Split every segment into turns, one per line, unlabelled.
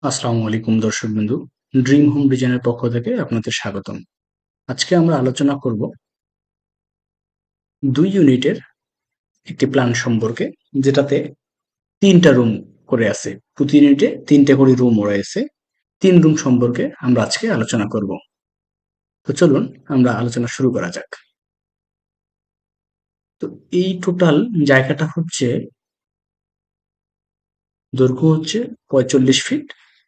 আসসালামু আলাইকুম দর্শকবৃন্দু। Dream home ডিজাইনের পক্ষ থেকে আপনাদের স্বাগতম। আজকে আমরা আলোচনা করব ২ ইউনিটের একটি প্ল্যান সম্পর্কে, যেটাতে ৩ টা রুম করে আছে। প্রতি ইউনিটে ৩ টা করে রুম রয়েছে। ৩ রুম সম্পর্কে আমরা আজকে আলোচনা করব। তো চলুন আমরা আলোচনা শুরু করা যাক। তো এই টোটাল জায়গাটা হচ্ছে, দৈর্ঘ্য হচ্ছে ৪৫ ফিট,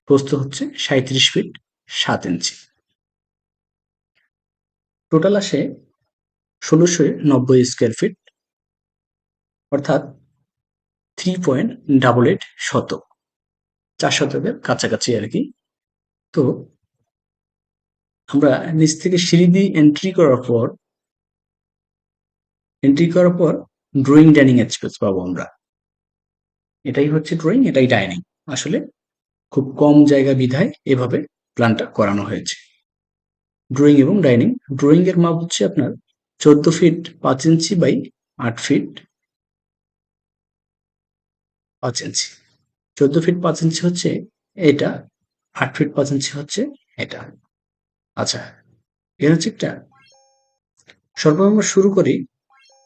প্রস্থ হচ্ছে ৩৭ ফিট ৭ ইঞ্চি। টোটাল আসে ১৬৯০ স্কয়ার ফিট, অর্থাৎ 3.88 শতক, ৪ শতকের কাছাকাছি আর কি। তো আমরা নিচ থেকে সিঁড়ি দিয়ে এন্ট্রি করার পর ড্রয়িং ডাইনিং স্পেস পাবো আমরা। এটাই হচ্ছে ড্রয়িং, এটাই ডাইনিং। আসলে খুব কম জায়গা বিধায় এভাবে প্ল্যানটা করানো হয়েছে। ড্রয়িং এবং ডাইনিং, ড্রয়িং এর মাপ হচ্ছে আপনার ১৪ feet ৫ inch by ৮ feet ৫ inch. ১৪ feet ৫ inch হচ্ছে এটা, ৮ ফিট ৫ ইঞ্চি হচ্ছে এটা। আচ্ছা, এর হচ্ছে একটা, সর্বপ্রথম আমরা শুরু করি।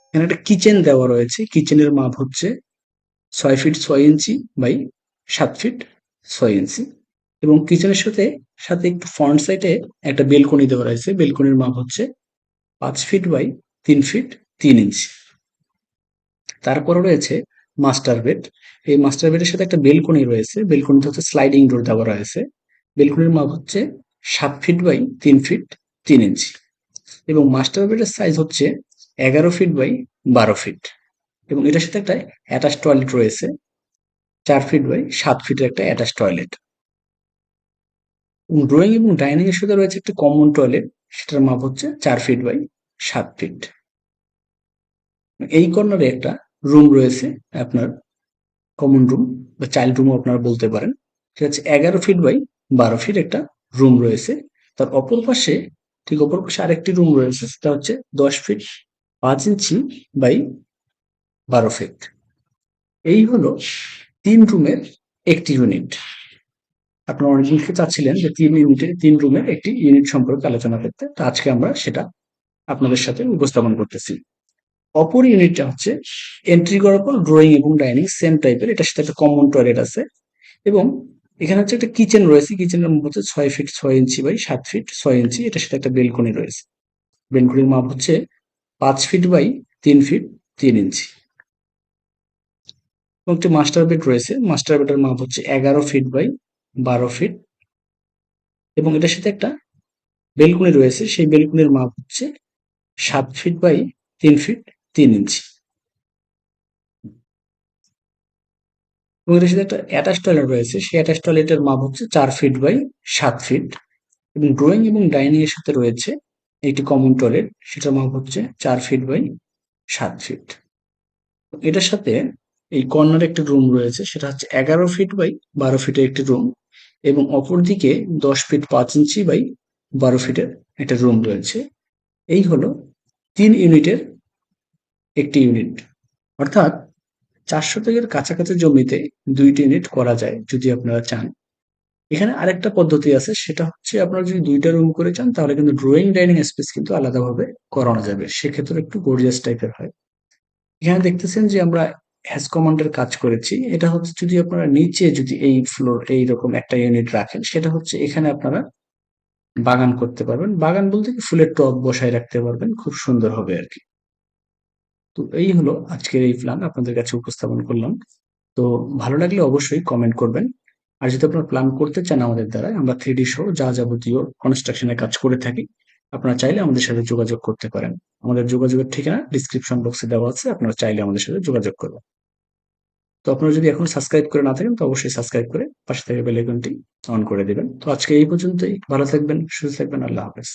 এখানে একটা কিচেন দেওয়া রয়েছে। কিচেনের মাপ হচ্ছে ৬ ফিট ৬ ইঞ্চি বাই ৭ ফিট ৬ ইঞ্চি, এবং কিচেনের সাথে সাথে একটু ফ্রন্ট সাইডে একটা বেলকনি দেওয়া রয়েছে। বেলকনির মাপ হচ্ছে ৫ ফিট বাই ৩ ফিট ৩ ইঞ্চি। তারপরে রয়েছে মাস্টার বেড। এই মাস্টার বেডের সাথে একটা বেলকনি রয়েছে। বেলকনিতে হচ্ছে স্লাইডিং ডোর দেওয়া রয়েছে। বেলকনির মাপ হচ্ছে ৭ ফিট বাই ৩ ফিট ৩ ইঞ্চি, এবং মাস্টার বেডের সাইজ হচ্ছে ১১ ফিট বাই ১২ ফিট, এবং এটার সাথে একটা অ্যাটাচ টয়লেট রয়েছে। ৪ ফিট বাই ৭ ফিটের একটা অ্যাটাচ টয়লেট। এবং ড্রয়িং এবং ডাইনিং এর সাথে রয়েছে একটা কমন টয়লেট, সেটার মাপ হচ্ছে ৪ ফিট বাই ৭ ফিট। এই কর্নারে একটা রুম রয়েছে, আপনার কমন রুম বা চাইল্ড রুমও আপনারা বলতে পারেন। সেটা হচ্ছে ১১ ফিট বাই ১২ ফিট একটা রুম রয়েছে। তার অপর পাশে, ঠিক অপর পাশে আরেকটি রুম রয়েছে, সেটা হচ্ছে ১০ ফিট ৫ ইঞ্চি বাই ১২ ফিট। এই হলো ৩ রুমের একটি ইউনিট। আপনারা অনেকদিন থেকে চাচ্ছিলেন যে ৩ রুমের একটি ইউনিট সম্পর্কে আলোচনা করতে। তো আজকে আমরা সেটা আপনাদের সাথে উপস্থাপন করতেছি। অপর ইউনিটটা হচ্ছে এন্ট্রি করার পর ড্রয়িং এবং ডাইনিং সেম টাইপের। এটার সাথে একটা কমন টয়লেট আছে, এবং এখানে হচ্ছে একটা কিচেন রয়েছে। কিচেনের মাপ হচ্ছে ৬ ফিট ৬ ইঞ্চি বাই ৭ ফিট ৬ ইঞ্চি। এটার সাথে একটা বেলকনি রয়েছে। বেলকনির মাপ হচ্ছে ৫ ফিট বাই ৩ ফিট ৩ ইঞ্চি, এবং একটি মাস্টার বেড রয়েছে। মাস্টার বেডের মাপ হচ্ছে ১১ ফিট বাই ১২ ফিট, এবং এটার সাথে একটা বেলকনি রয়েছে। সেই বেলকনির মাপ হচ্ছে ৭ ফিট বাই ৩ ফিট ৩ ইঞ্চি, এবং এটার সাথে একটা অ্যাটাচ টয়লেট রয়েছে। সেই অ্যাটাচ টয়লেটের মাপ হচ্ছে ৪ ফিট বাই ৭ ফিট, এবং ড্রয়িং এবং ডাইনিং এর সাথে রয়েছে একটি কমন টয়লেট, সেটার মাপ হচ্ছে ৪ ফিট বাই ৭ ফিট। এটার সাথে এই কর্নারে একটা রুম রয়েছে, সেটা হচ্ছে ১১ ফিট বাই ১২ ফিটের একটি রুম, এবং অপরদিকে ১০ ফিট ৫ ইঞ্চি বাই ১২ ফিটের একটা রুম রয়েছে। এই হলো ৩ ইউনিটের একটি ইউনিট, অর্থাৎ ৪ শতকের কাছাকাছি জমিতে ২টি ইউনিট করা যায় যদি আপনারা চান। এখানে আরেকটা পদ্ধতি আছে, সেটা হচ্ছে আপনারা যদি ২টা রুম করে চান, তাহলে কিন্তু ড্রয়িং ডাইনিং স্পেস কিন্তু আলাদাভাবে করানো যাবে। সেক্ষেত্রে একটু গর্জিয়াস টাইপের হয়। এখানে দেখতেছেন যে আমরা হ্যাজ কমান্ডের কাজ করেছি। এটা হচ্ছে যদি আপনারা নিচে যদি এই ফ্লোর এইরকম একটা ইউনিট রাখেন, সেটা হচ্ছে এখানে আপনারা বাগান করতে পারবেন। বাগান বলতে কি, ফুলের টব বসায় রাখতে পারবেন, খুব সুন্দর হবে আর কি। তো এই হলো আজকের এই প্ল্যান, আপনাদের কাছে উপস্থাপন করলাম। তো ভালো লাগলে অবশ্যই কমেন্ট করবেন। আর যদি আপনারা প্ল্যান করতে চান আমাদের দ্বারা, আমরা 3D সহ যা যাবতীয় কনস্ট্রাকশনের কাজ করে থাকি। আপনারা চাইলে আমাদের সাথে যোগাযোগ করতে পারেন। আমাদের যোগাযোগের ঠিকানা ডিসক্রিপশন বক্সে দেওয়া আছে। আপনারা চাইলে আমাদের সাথে যোগাযোগ করবেন। তো আপনারা যদি এখন সাবস্ক্রাইব করে না থাকেন, তো অবশ্যই সাবস্ক্রাইব করে পাশে থাকা বেল আইকনটি অন করে দিবেন। তো আজকে এই পর্যন্তই। ভালো থাকবেন, সুস্থ থাকবেন। আল্লাহ হাফেজ।